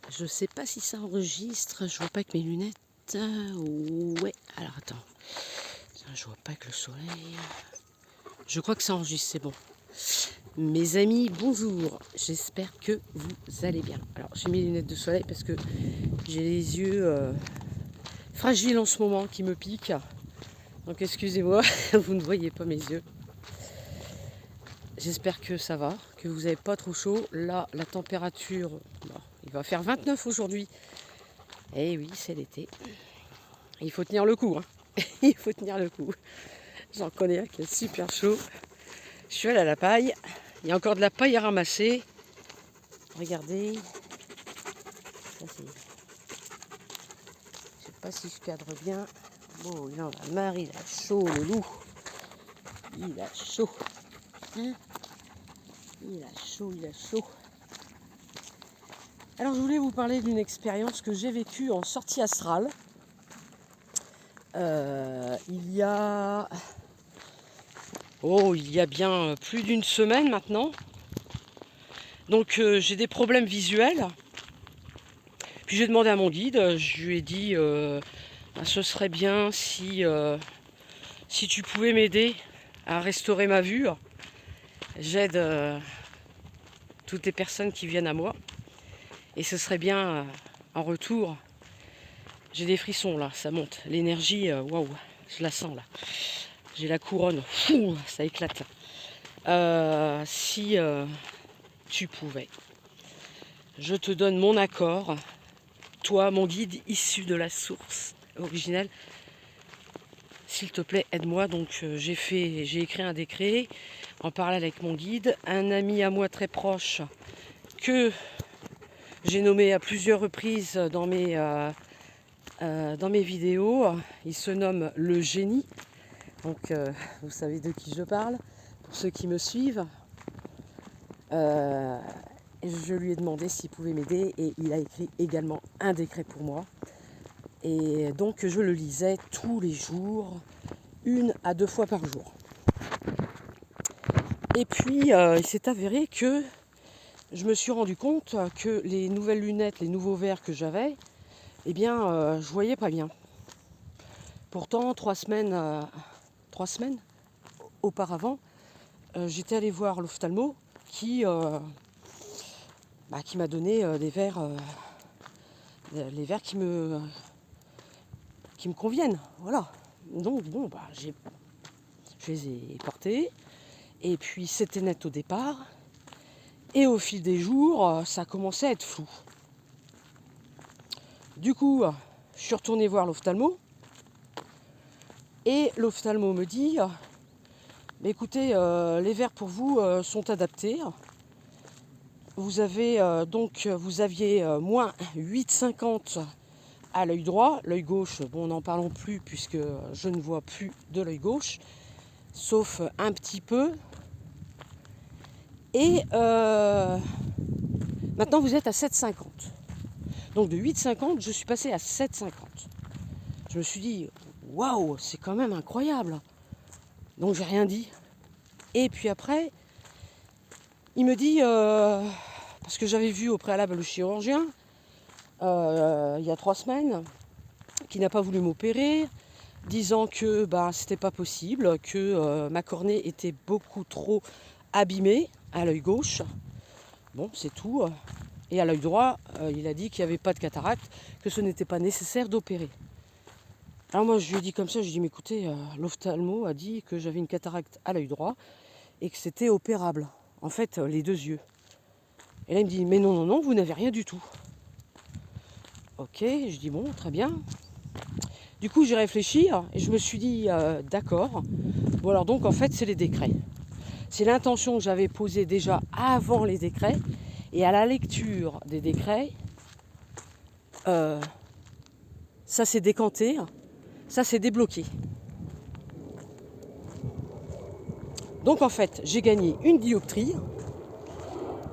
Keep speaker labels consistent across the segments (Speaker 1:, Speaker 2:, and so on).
Speaker 1: Je sais pas si ça enregistre, je vois pas avec mes lunettes. Ouais, alors attends. Je vois pas avec le soleil. Je crois que ça enregistre, c'est bon. Mes amis, bonjour. J'espère que vous allez bien. Alors, j'ai mis les lunettes de soleil parce que j'ai les yeux fragiles en ce moment qui me piquent. Donc, excusez-moi, vous ne voyez pas mes yeux. J'espère que ça va, que vous n'avez pas trop chaud. Là, la température, bon, il va faire 29 aujourd'hui. Eh oui, c'est l'été. Il faut tenir le coup. Hein. Il faut tenir le coup. J'en connais un qui est super chaud. Je suis allée à la paille. Il y a encore de la paille à ramasser. Regardez. Ça, c'est... Je sais pas si je cadre bien. Oh, il en a marre, il a chaud, le loup. Il a chaud. Hein, il a chaud, il a chaud. Alors, je voulais vous parler d'une expérience que j'ai vécue en sortie astrale. Il y a bien plus d'une semaine maintenant. Donc j'ai des problèmes visuels. Puis j'ai demandé à mon guide, je lui ai dit ce serait bien si tu pouvais m'aider à restaurer ma vue. J'aide toutes les personnes qui viennent à moi. Et ce serait bien en retour. J'ai des frissons là, ça monte. L'énergie, waouh, je la sens là. J'ai la couronne, fou, ça éclate. Si tu pouvais, je te donne mon accord, toi, mon guide issu de la source originelle. S'il te plaît, aide-moi. Donc j'ai écrit un décret en parallèle avec mon guide, un ami à moi très proche que j'ai nommé à plusieurs reprises dans mes vidéos. Il se nomme le génie. Donc vous savez de qui je parle. Pour ceux qui me suivent, je lui ai demandé s'il pouvait m'aider et il a écrit également un décret pour moi. Et donc je le lisais tous les jours, 1 à 2 fois par jour. Et puis il s'est avéré que je me suis rendu compte que les nouvelles lunettes, les nouveaux verres que j'avais, eh bien je voyais pas bien. Pourtant 3 semaines auparavant, j'étais allée voir l'ophtalmo qui m'a donné des verres, les verres qui me conviennent. Voilà. Donc bon, je les ai portés. Et puis c'était net au départ. Et au fil des jours, ça a commencé à être flou. Du coup, je suis retournée voir l'ophtalmo. Et l'ophtalmo me dit, mais écoutez, les verres pour vous sont adaptés. Vous aviez moins 8,50 à l'œil droit. L'œil gauche, bon, n'en parlons plus puisque je ne vois plus de l'œil gauche, sauf un petit peu. Et maintenant, vous êtes à 7,50. Donc de 8,50, je suis passée à 7,50. Je me suis dit, waouh, c'est quand même incroyable. Donc j'ai rien dit. Et puis après, il me dit, parce que j'avais vu au préalable le chirurgien, il y a 3 semaines, qui n'a pas voulu m'opérer, disant que c'était pas possible, que ma cornée était beaucoup trop abîmée à l'œil gauche. Bon, c'est tout. Et à l'œil droit, il a dit qu'il n'y avait pas de cataracte, que ce n'était pas nécessaire d'opérer. Alors moi, je lui ai dit comme ça, je lui ai dit, mais écoutez, l'ophtalmo a dit que j'avais une cataracte à l'œil droit et que c'était opérable. En fait, les 2 yeux. Et là, il me dit, mais non, vous n'avez rien du tout. Ok, je dis, bon, très bien. Du coup, j'ai réfléchi et je me suis dit, d'accord. Bon, alors donc, en fait, c'est les décrets. C'est l'intention que j'avais posée déjà avant les décrets. Et à la lecture des décrets, ça s'est décanté, ça s'est débloqué. Donc en fait, j'ai gagné une dioptrie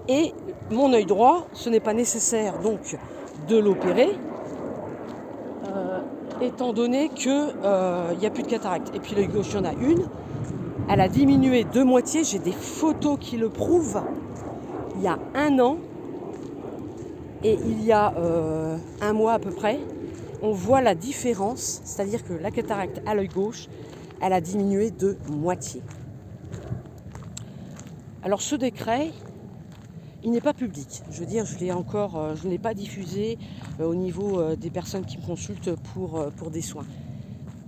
Speaker 1: et mon œil droit, ce n'est pas nécessaire donc de l'opérer, étant donné qu'il n'y a plus de cataracte. Et puis l'œil gauche, il y en a une, elle a diminué de moitié, j'ai des photos qui le prouvent. Il y a 1 an, Et il y a un mois à peu près, on voit la différence, c'est-à-dire que la cataracte à l'œil gauche, elle a diminué de moitié. Alors ce décret, il n'est pas public. Je veux dire, je ne l'ai pas diffusé au niveau des personnes qui me consultent pour des soins.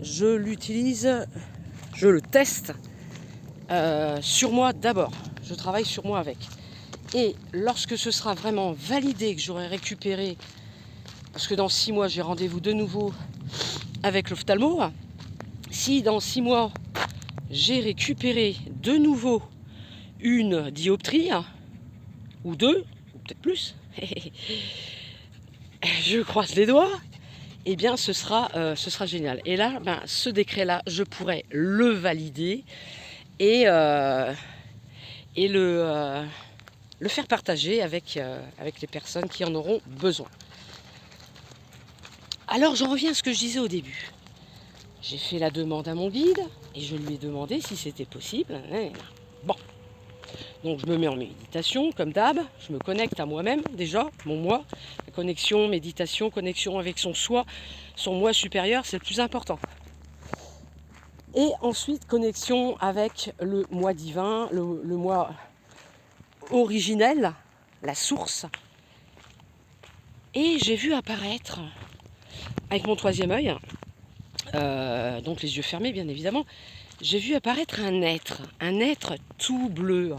Speaker 1: Je l'utilise, je le teste sur moi d'abord. Je travaille sur moi avec. Et lorsque ce sera vraiment validé, que j'aurai récupéré, parce que dans 6 mois, j'ai rendez-vous de nouveau avec l'ophtalmo, si dans 6 mois, j'ai récupéré de nouveau une dioptrie, ou 2, ou peut-être plus, je croise les doigts, eh bien ce sera génial. Et là, ce décret-là, je pourrais le valider et le faire partager avec les personnes qui en auront besoin. Alors j'en reviens à ce que je disais au début. J'ai fait la demande à mon guide et je lui ai demandé si c'était possible. Bon, donc je me mets en méditation comme d'hab, je me connecte à moi-même déjà, mon moi. La connexion, méditation, connexion avec son soi, son moi supérieur, c'est le plus important. Et ensuite, connexion avec le moi divin, le moi originel, la source. Et j'ai vu apparaître, avec mon 3e œil, donc les yeux fermés bien évidemment, j'ai vu apparaître un être tout bleu,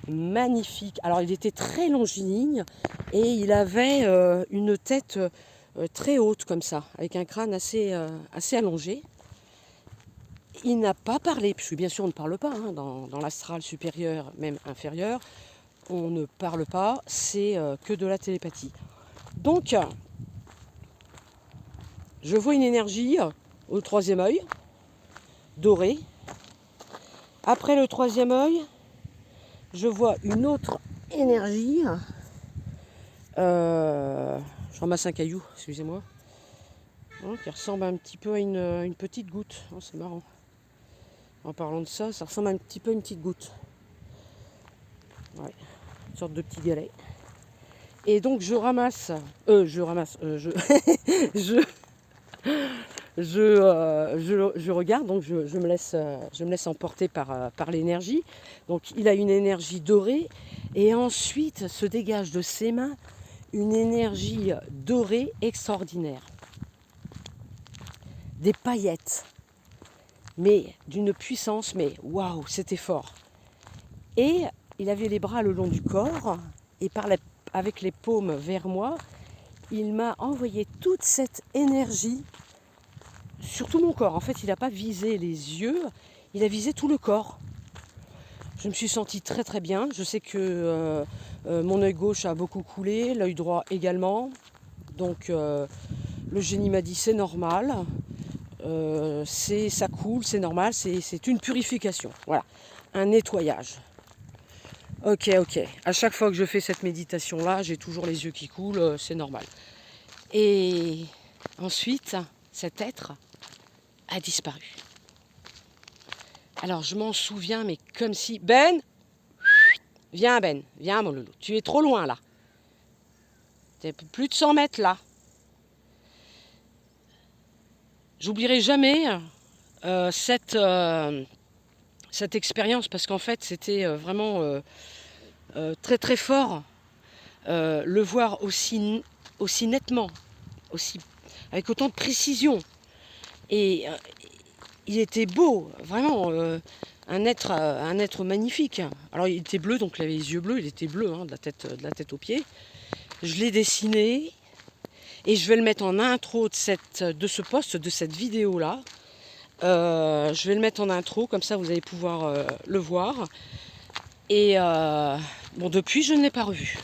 Speaker 1: magnifique. Alors il était très longiligne et il avait une tête très haute comme ça, avec un crâne assez allongé. Il n'a pas parlé, parce que bien sûr on ne parle pas, hein, dans l'astral supérieur, même inférieur, on ne parle pas, c'est que de la télépathie. Donc, je vois une énergie au 3e œil, dorée. Après le 3e œil, je vois une autre énergie. Je ramasse un caillou, excusez-moi. Qui ressemble un petit peu à une petite goutte. Oh, c'est marrant. En parlant de ça, ça ressemble un petit peu à une petite goutte. Ouais, une sorte de petit galet. Et donc je je regarde, donc je me laisse emporter par l'énergie. Donc il a une énergie dorée et ensuite se dégage de ses mains une énergie dorée extraordinaire. Des paillettes, mais d'une puissance, mais waouh, c'était fort. Et il avait les bras le long du corps et avec les paumes vers moi, il m'a envoyé toute cette énergie sur tout mon corps. En fait, il n'a pas visé les yeux, il a visé tout le corps. Je me suis sentie très très bien. Je sais que mon œil gauche a beaucoup coulé, l'œil droit également. Donc le génie m'a dit c'est normal, ça coule, c'est normal, c'est une purification. Voilà, un nettoyage. Ok. À chaque fois que je fais cette méditation-là, j'ai toujours les yeux qui coulent, c'est normal. Et ensuite, cet être a disparu. Alors je m'en souviens, mais comme si... Ben, viens mon loulou, tu es trop loin là. T'es plus de 100 mètres là. J'oublierai jamais cette expérience parce qu'en fait c'était vraiment très très fort. Le voir aussi nettement, avec autant de précision. Et il était beau, vraiment un être magnifique. Alors il était bleu, donc il avait les yeux bleus, il était bleu de la tête aux pieds. Je l'ai dessiné et je vais le mettre en intro de ce post, de cette vidéo-là. Je vais le mettre en intro, comme ça vous allez pouvoir le voir. Et depuis, je ne l'ai pas revu.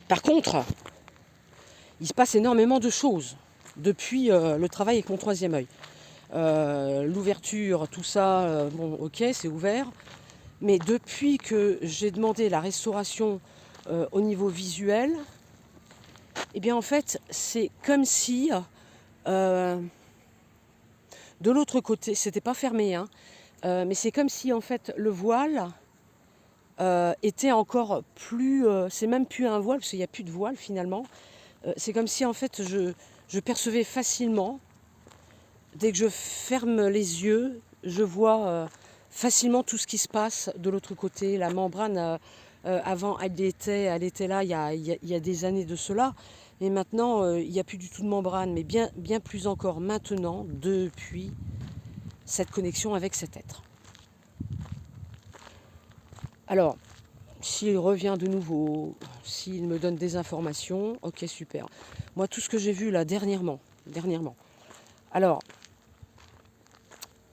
Speaker 1: Par contre, il se passe énormément de choses depuis le travail avec mon 3e œil. L'ouverture, tout ça, ok, c'est ouvert. Mais depuis que j'ai demandé la restauration au niveau visuel, eh bien en fait, c'est comme si de l'autre côté, c'était pas fermé, hein, mais c'est comme si en fait le voile était encore plus... c'est même plus un voile, parce qu'il n'y a plus de voile finalement. C'est comme si en fait je percevais facilement, dès que je ferme les yeux, je vois facilement tout ce qui se passe de l'autre côté. La membrane, avant, elle était là il y a des années de cela. Et maintenant, il n'y a plus du tout de membrane, mais bien plus encore maintenant, depuis cette connexion avec cet être. Alors, s'il revient de nouveau, s'il me donne des informations, ok, super. Moi, tout ce que j'ai vu là dernièrement. Alors,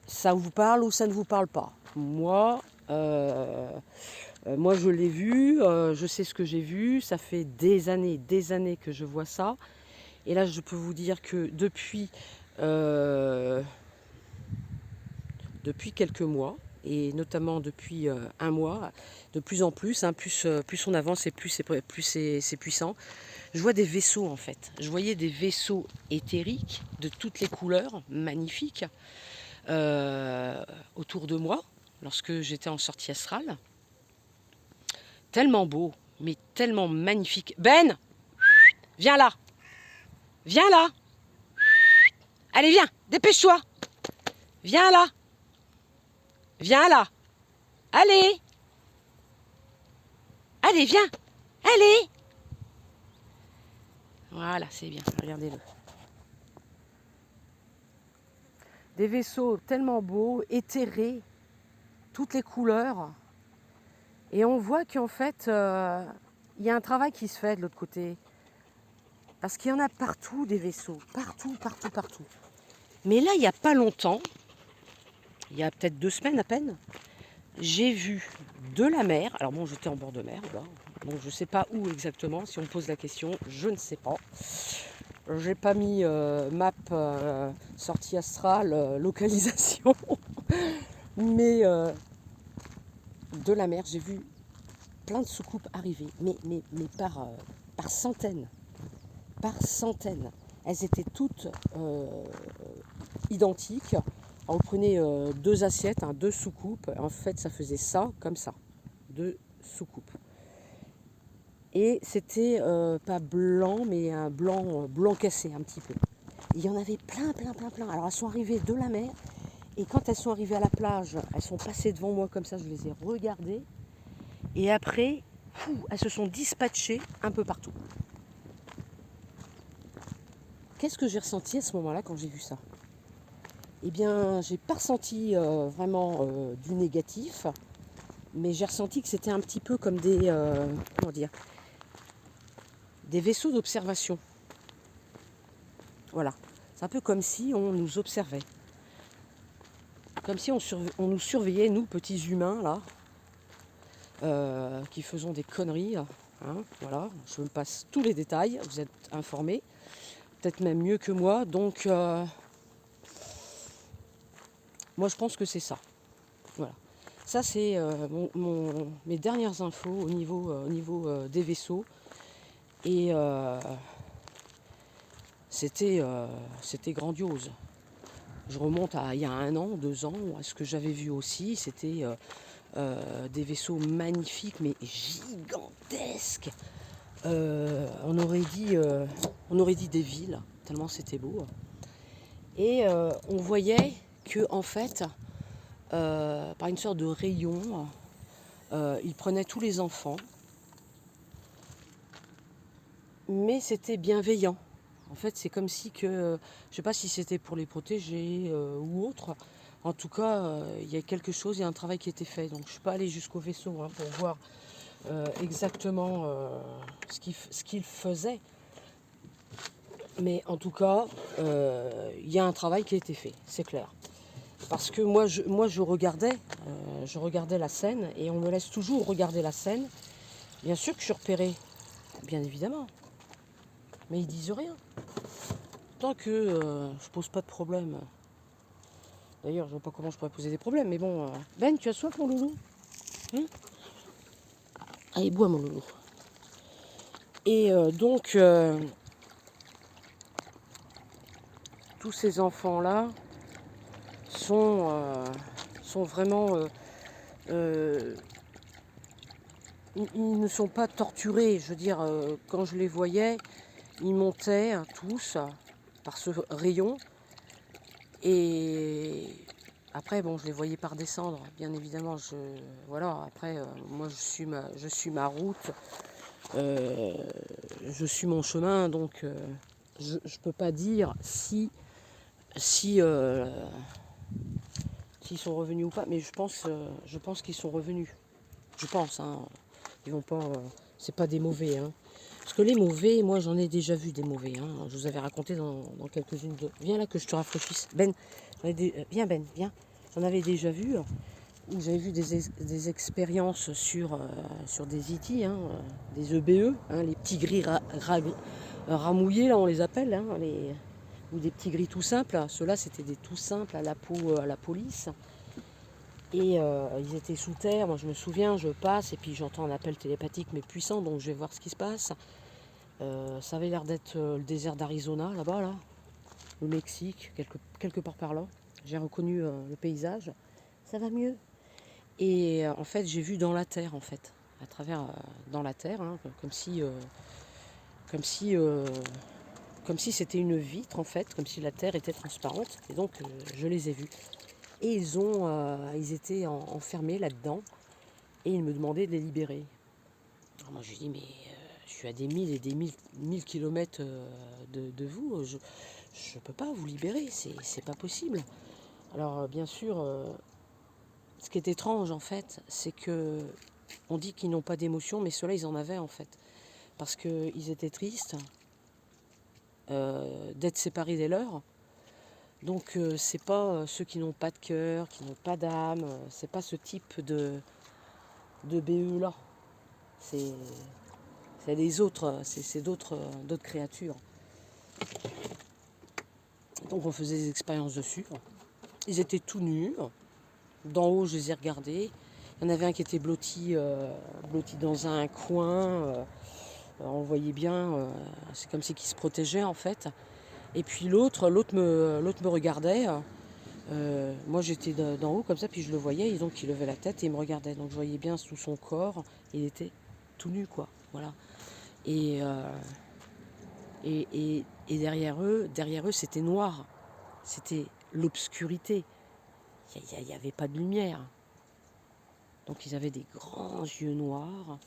Speaker 1: ça vous parle ou ça ne vous parle pas? Moi, je l'ai vu, je sais ce que j'ai vu. Ça fait des années que je vois ça. Et là, je peux vous dire que depuis quelques mois, et notamment depuis un mois, de plus en plus, hein, plus on avance et plus c'est puissant. Je vois des vaisseaux en fait. Je voyais des vaisseaux éthériques de toutes les couleurs, magnifiques, autour de moi, lorsque j'étais en sortie astrale. Tellement beau, mais tellement magnifique. Ben, viens là, viens là. Allez, viens, dépêche-toi. Viens là, viens là. Allez, allez, viens, allez. Voilà, c'est bien, regardez-le. Des vaisseaux tellement beaux, éthérés, toutes les couleurs. Et on voit qu'en fait, il y a un travail qui se fait de l'autre côté. Parce qu'il y en a partout des vaisseaux, partout. Mais là, il n'y a pas longtemps, il y a peut-être 2 semaines à peine, j'ai vu de la mer. Alors bon, j'étais en bord de mer, là. Bon, je ne sais pas où exactement, si on me pose la question, je ne sais pas. J'ai pas mis map sortie astrale, localisation, mais de la mer, j'ai vu plein de soucoupes arriver, mais par centaines. Par centaines. Elles étaient toutes identiques. On prenait 2 assiettes, 2 soucoupes. En fait, ça faisait ça, comme ça. 2 soucoupes. Et c'était pas blanc, mais un blanc cassé un petit peu. Il y en avait plein. Alors elles sont arrivées de la mer. Et quand elles sont arrivées à la plage, elles sont passées devant moi comme ça, je les ai regardées. Et après, elles se sont dispatchées un peu partout. Qu'est-ce que j'ai ressenti à ce moment-là quand j'ai vu ça? Eh bien, j'ai pas ressenti vraiment du négatif, mais j'ai ressenti que c'était un petit peu comme des vaisseaux d'observation. Voilà, c'est un peu comme si on nous observait, comme si on nous surveillait, nous petits humains là, qui faisons des conneries. Hein, voilà, je me passe tous les détails, vous êtes informés, peut-être même mieux que moi, donc moi je pense que c'est ça. Voilà. Ça c'est mes dernières infos au niveau des vaisseaux. Et c'était grandiose. Je remonte à il y a 1 an, 2 ans, à ce que j'avais vu aussi. C'était des vaisseaux magnifiques, mais gigantesques. On aurait dit des villes, tellement c'était beau. Et on voyait que en fait, par une sorte de rayon, ils prenaient tous les enfants, mais c'était bienveillant. En fait, c'est comme si que, je ne sais pas si c'était pour les protéger ou autre. En tout cas, il y a quelque chose, il y a un travail qui a été fait. Donc, je ne suis pas allée jusqu'au vaisseau pour voir exactement ce qu'il faisait. Mais en tout cas, il y a un travail qui a été fait, c'est clair. Parce que moi, je regardais la scène et on me laisse toujours regarder la scène. Bien sûr que je suis repérée, bien évidemment. Mais ils disent rien. Tant que je pose pas de problème. D'ailleurs, je vois pas comment je pourrais poser des problèmes, mais bon. Ben, tu as soif, mon loulou? Allez, bois, mon loulou. Et donc, tous ces enfants-là sont vraiment ils ne sont pas torturés. Je veux dire, quand je les voyais, ils montaient tous par ce rayon. Et après, bon, je les voyais pas redescendre, bien évidemment. Voilà, après, moi, je suis ma route, je suis mon chemin, donc je ne peux pas dire si s'ils sont revenus ou pas, mais je pense qu'ils sont revenus. Je pense, hein. Ils vont pas. C'est pas des mauvais, hein. Parce que les mauvais, moi j'en ai déjà vu des mauvais, hein. Je vous avais raconté dans quelques-unes de. Viens là que je te rafraîchisse. Ben, viens Ben, viens. J'en avais déjà vu, où j'avais vu des expériences sur des IT, hein, des EBE, hein, les petits gris ramouillés, là on les appelle, hein, ou des petits gris tout simples. Ceux-là c'était des tout simples à la peau à la police. Et ils étaient sous terre, moi je me souviens, je passe et puis j'entends un appel télépathique mais puissant, donc je vais voir ce qui se passe. Ça avait l'air d'être le désert d'Arizona, là-bas, là, le Mexique, quelque part par là. J'ai reconnu le paysage, ça va mieux. Et en fait, j'ai vu dans la terre, en fait, à travers, dans la terre, hein, comme si, euh, comme si c'était une vitre, en fait, comme si la terre était transparente. Et donc, je les ai vus. Et ils étaient enfermés là-dedans. Et ils me demandaient de les libérer. Alors moi, je lui dis, mais je suis à des milles et des mille kilomètres de vous. Je ne peux pas vous libérer. C'est pas possible. Alors, bien sûr, ce qui est étrange, en fait, c'est que on dit qu'ils n'ont pas d'émotion, mais ceux-là, ils en avaient, en fait. Parce qu'ils étaient tristes d'être séparés des leurs. Donc, c'est pas ceux qui n'ont pas de cœur, qui n'ont pas d'âme. C'est pas ce type de BE-là. C'est les autres, c'est d'autres créatures. Donc on faisait des expériences dessus. Ils étaient tout nus. D'en haut, je les ai regardés. Il y en avait un qui était blotti dans un coin. On voyait bien, c'est comme si qu'il se protégeait en fait. Et puis l'autre me regardait. Moi j'étais d'en haut comme ça, puis je le voyais, et donc il levait la tête et il me regardait. Donc je voyais bien sous son corps, il était tout nu quoi. Voilà. Et, et derrière eux, c'était noir. C'était l'obscurité. Il n'y avait pas de lumière. Donc ils avaient des grands yeux noirs.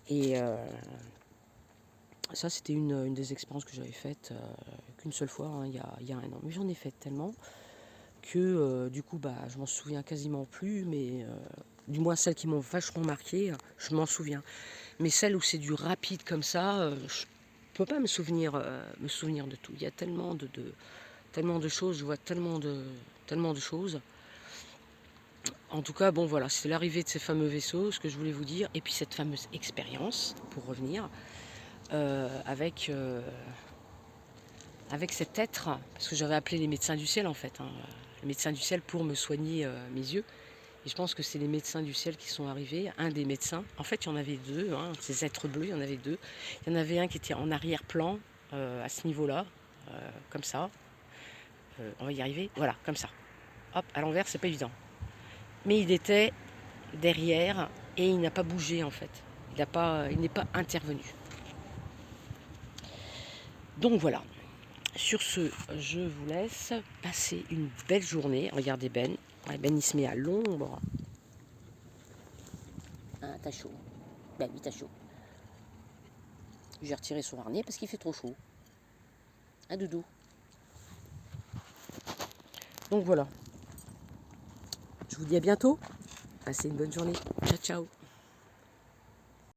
Speaker 1: Et ça, c'était une des expériences que j'avais faites qu'une seule fois, hein, il y a un an. Mais j'en ai fait tellement que du coup, bah, je m'en souviens quasiment plus. Mais du moins celles qui m'ont vachement marqué, je m'en souviens. Mais celles où c'est du rapide comme ça, je peux pas me souvenir de tout. Il y a tellement de choses, je vois tellement de choses. En tout cas, bon voilà, c'est l'arrivée de ces fameux vaisseaux, ce que je voulais vous dire, et puis cette fameuse expérience, pour revenir, avec cet être, parce que j'avais appelé les médecins du ciel en fait, hein, les médecins du ciel pour me soigner mes yeux. Et je pense que c'est les médecins du ciel qui sont arrivés, un des médecins. En fait, il y en avait deux, hein, ces êtres bleus, il y en avait deux. Il y en avait un qui était en arrière-plan, à ce niveau-là, comme ça. On va y arriver, voilà, comme ça. Hop, à l'envers, c'est pas évident. Mais il était derrière et il n'a pas bougé en fait. Il n'est pas intervenu. Donc voilà. Sur ce, je vous laisse passer une belle journée. Regardez Ben. Ouais, Ben il se met à l'ombre. Ah, t'as chaud. Ben oui, t'as chaud. J'ai retiré son harnais parce qu'il fait trop chaud. Un doudou. Donc voilà. Je vous dis à bientôt. Passez une bonne journée. Ciao, ciao.